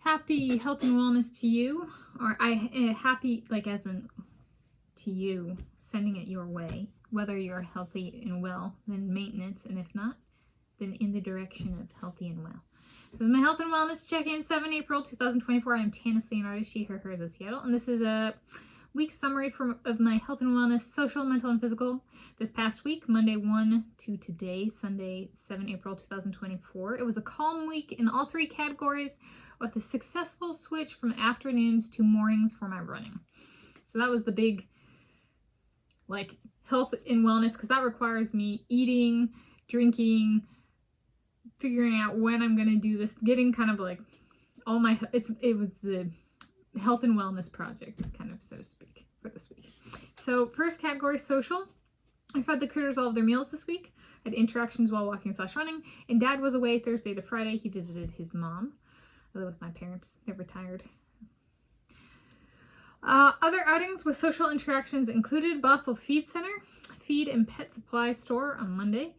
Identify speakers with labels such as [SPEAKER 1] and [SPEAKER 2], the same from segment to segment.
[SPEAKER 1] Happy health and wellness to you, or happy, like as in to you, sending it your way. Whether you're healthy and well, then maintenance, and if not, then in the direction of healthy and well. This is my health and wellness check-in, 7 April 2024. I'm Tanis, Leonhardi, she, her, hers of Seattle, and this is a week summary of my health and wellness, social, mental, and physical. This past week, Monday 1 to today, Sunday 7 April 2024. It was a calm week in all three categories with a successful switch from afternoons to mornings for my running. So that was the big, like, health and wellness, because that requires me eating, drinking, figuring out when I'm going to do this, getting kind of like all my, it was the health and wellness project, kind of, so to speak, for this week. So first category, social. I fed the critters all of their meals this week. I had interactions while walking / running, and Dad was away Thursday to Friday. He visited his mom. I live with my parents. They're retired. Other outings with social interactions included Bothell Feed Center, feed and pet supply store on Monday,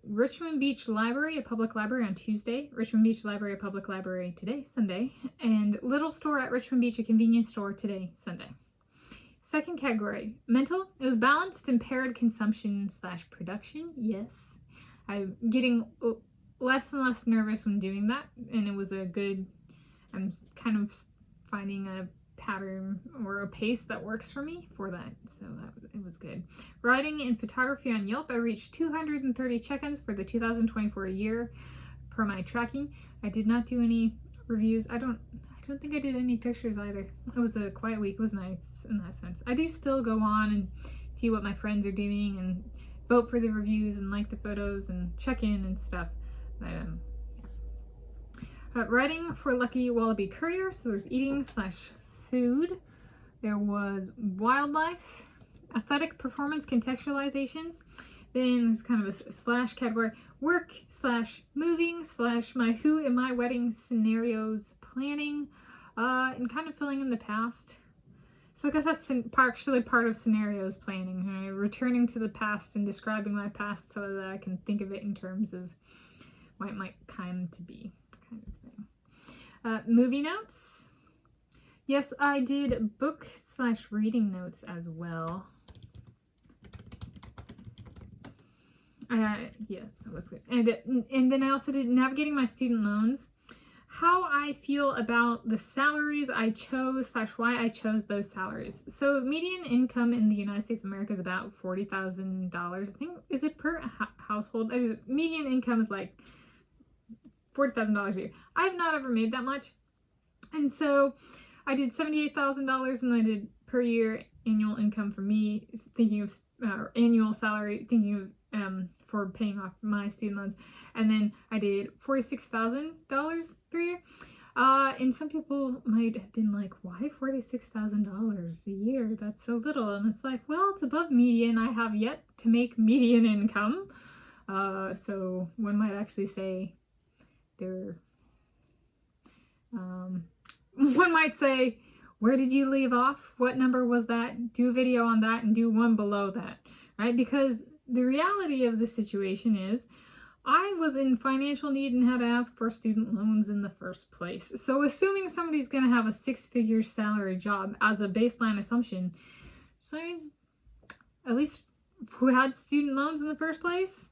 [SPEAKER 1] Richmond Beach Library, a public library on Tuesday, Richmond Beach Library, a public library today, Sunday, and Little Store at Richmond Beach, a convenience store today, Sunday. Second category, mental. It was balanced and paired consumption / production. Yes. I'm getting less and less nervous when doing that, and it was a good, I'm kind of finding a pattern or a pace that works for me for that, so it was good. Writing and photography on Yelp. I reached 230 check-ins for the 2024 year per my tracking. I did not do any reviews. I don't think I did any pictures either. It was a quiet week. It was nice in that sense. I do still go on and see what my friends are doing and vote for the reviews and like the photos and check in and stuff. But yeah. Writing for Lucky Wallaby Courier. So there's eating / food. There was wildlife, athletic performance contextualizations. Then there's kind of a slash category, work / moving / my who in my wedding scenarios planning, and kind of filling in the past. So I guess that's actually part of scenarios planning, right? Returning to the past and describing my past so that I can think of it in terms of what it might come to be, kind of thing. Movie notes. Yes, I did book / reading notes as well. Yes, that was good. And then I also did navigating my student loans. How I feel about the salaries I chose / why I chose those salaries. So median income in the United States of America is about $40,000. I think, is it per household? Median income is like $40,000 a year. I've not ever made that much. And so I did $78,000, and I did per year annual income for me, thinking of annual salary, thinking of for paying off my student loans. And then I did $46,000 per year. And some people might have been like, why $46,000 a year? That's so little. And it's like, well, it's above median. I have yet to make median income. So one might actually say they're one might say, where did you leave off? What number was that? Do a video on that and do one below that, right? Because the reality of the situation is I was in financial need and had to ask for student loans in the first place. So assuming somebody's going to have a 6-figure salary job as a baseline assumption, somebody's at least who had student loans in the first place,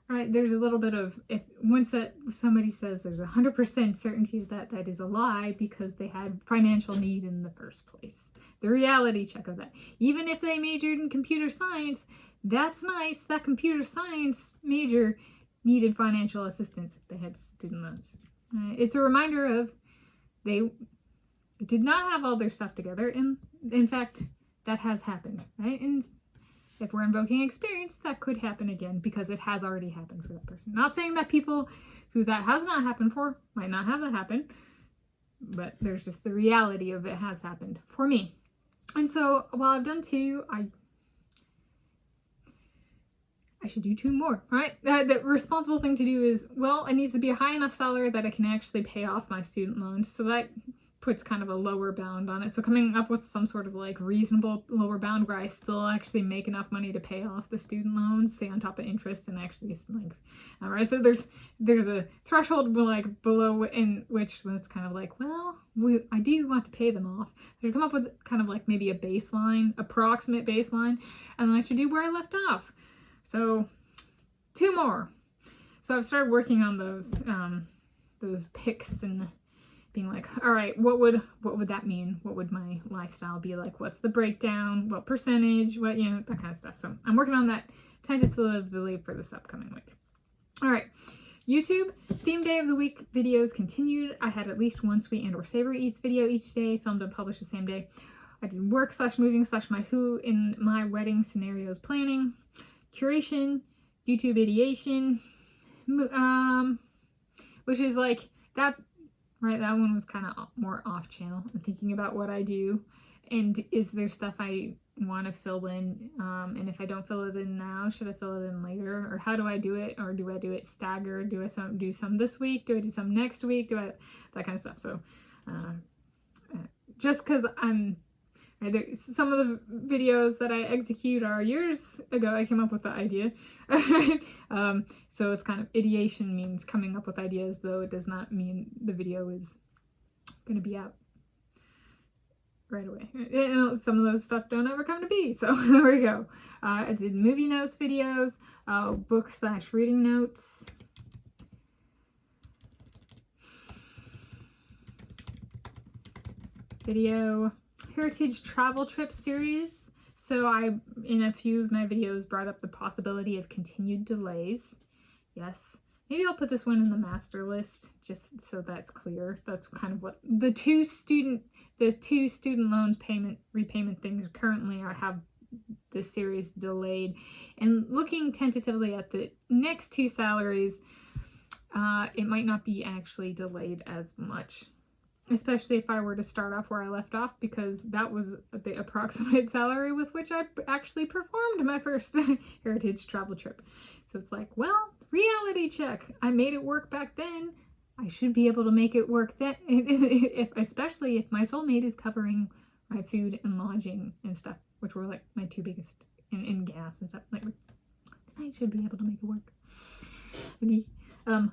[SPEAKER 1] right? There's a little bit of, if once somebody says there's 100% certainty that is a lie because they had financial need in the first place. The reality check of that. Even if they majored in computer science, that's nice. That computer science major needed financial assistance if they had student loans. It's a reminder of they did not have all their stuff together, and in fact, that has happened, right? And if we're invoking experience, that could happen again because it has already happened for that person. Not saying that people who that has not happened for might not have that happen, but there's just the reality of it has happened for me. And so while I've done 2, I should do 2 more, right? The responsible thing to do is, well, it needs to be a high enough salary that I can actually pay off my student loans. So that puts kind of a lower bound on it. So coming up with some sort of like reasonable lower bound where I still actually make enough money to pay off the student loans, stay on top of interest, and actually like, all right. So there's a threshold like below in which it's kind of like, well, I do want to pay them off. I should come up with kind of like maybe a baseline, approximate baseline, and then I should do where I left off. So 2 more. So I've started working on those picks and being like, all right, what would that mean? What would my lifestyle be like? What's the breakdown? What percentage? What, you know, that kind of stuff. So I'm working on that tentatively for this upcoming week. All right, YouTube theme day of the week videos continued. I had at least one sweet and or savory eats video each day, filmed and published the same day. I did work/moving/my who in my wedding scenarios planning, curation, YouTube ideation, which is like that. Right, that one was kind of more off channel. I'm thinking about what I do and is there stuff I want to fill in, and if I don't fill it in now, should I fill it in later, or how do I do it, or do I do it staggered? Do I do some this week? Do I do some next week? Do I that kind of stuff? So just because I'm some of the videos that I execute are years ago. I came up with the idea. So it's kind of ideation means coming up with ideas, though it does not mean the video is going to be out right away. You know, some of those stuff don't ever come to be. So there we go. I did movie notes videos, book/reading notes. Video. Heritage travel trip series. So I, in a few of my videos, brought up the possibility of continued delays. Yes. Maybe I'll put this one in the master list just so that's clear. That's kind of what the two student loans repayment things currently have this series delayed. And looking tentatively at the next 2 salaries, it might not be actually delayed as much. Especially if I were to start off where I left off, because that was the approximate salary with which I actually performed my first heritage travel trip. So it's like, well, reality check. I made it work back then. I should be able to make it work then, especially if my soulmate is covering my food and lodging and stuff, which were like my 2 biggest, in gas and stuff. Like, I should be able to make it work. Okay.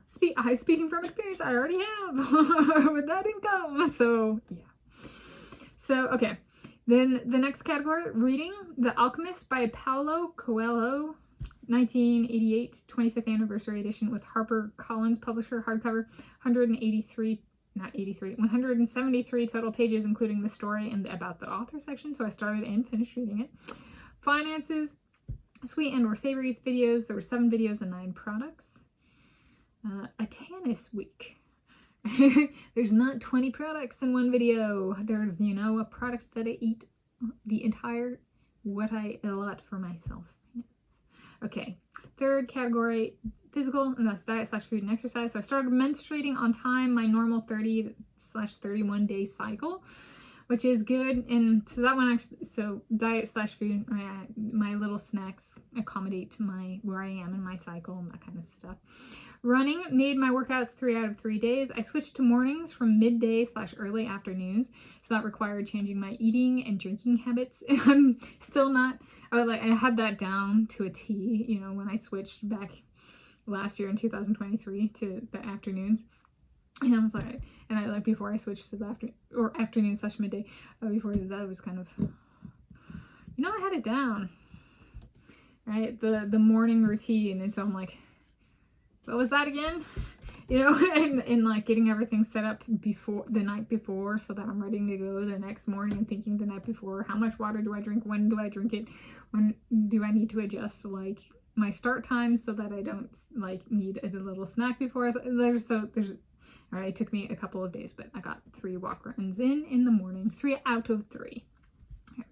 [SPEAKER 1] Speaking from experience, I already have with that income. So yeah. So okay. Then the next category, reading The Alchemist by Paulo Coelho, 1988, 25th anniversary edition with HarperCollins publisher, hardcover, 173 total pages, including the story and about the author section. So I started and finished reading it. Finances, sweet and or savory eats videos. There were 7 videos and 9 products. A Tanis week. There's not 20 products in one video. There's, you know, a product that I eat the entire what I allot for myself. Yes. Okay. Third category, physical, and that's diet/food and exercise. So I started menstruating on time, my normal 30/31 day cycle, which is good. And so that one actually, so diet/food, my little snacks accommodate to where I am in my cycle and that kind of stuff. Running made my workouts 3 out of 3 days. I switched to mornings from midday/early afternoons. So that required changing my eating and drinking habits. And I'm still not, I had that down to a T, you know, when I switched back last year in 2023 to the afternoons. And I was like, and I like before I switched to the afternoon/midday, before that was kind of, you know, I had it down, right? The morning routine. And so I'm like, what was that again? You know, and like getting everything set up before the night before so that I'm ready to go the next morning, and thinking the night before, how much water do I drink? When do I drink it? When do I need to adjust like my start time so that I don't like need a little snack before? There's all right, it took me a couple of days, but I got 3 walk runs in the morning, 3 out of 3. Okay.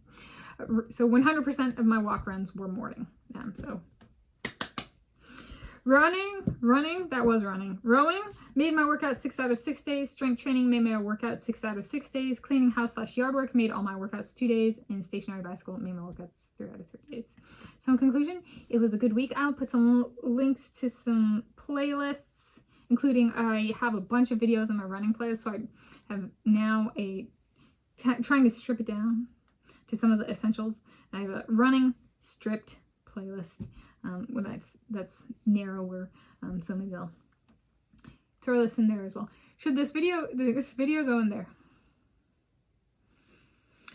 [SPEAKER 1] So 100% of my walk runs were morning. So running, that was running. Rowing made my workout 6 out of 6 days. Strength training made my workout 6 out of 6 days. Cleaning house/yard work made all my workouts 2 days. And stationary bicycle made my workouts 3 out of 3 days. So in conclusion, it was a good week. I'll put some links to some playlists including I have a bunch of videos on my running playlist, so I have now trying to strip it down to some of the essentials. I have a running stripped playlist that's narrower, so maybe I'll throw this in there as well. Should this video go in there?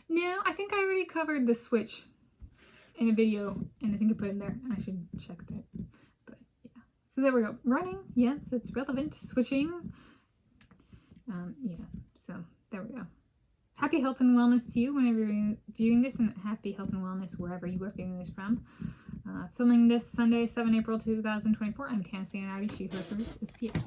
[SPEAKER 1] No, I think I already covered the switch in a video, and I think I put it in there. I should check that. But yeah, so there we go. Running, yes, it's relevant. Switching, yeah. So there we go. Happy health and wellness to you whenever you're viewing this, and happy health and wellness wherever you are viewing this from. Filming this Sunday, 7 April 2024. I'm Tanis Leonhardi, she, her, hers of Seattle.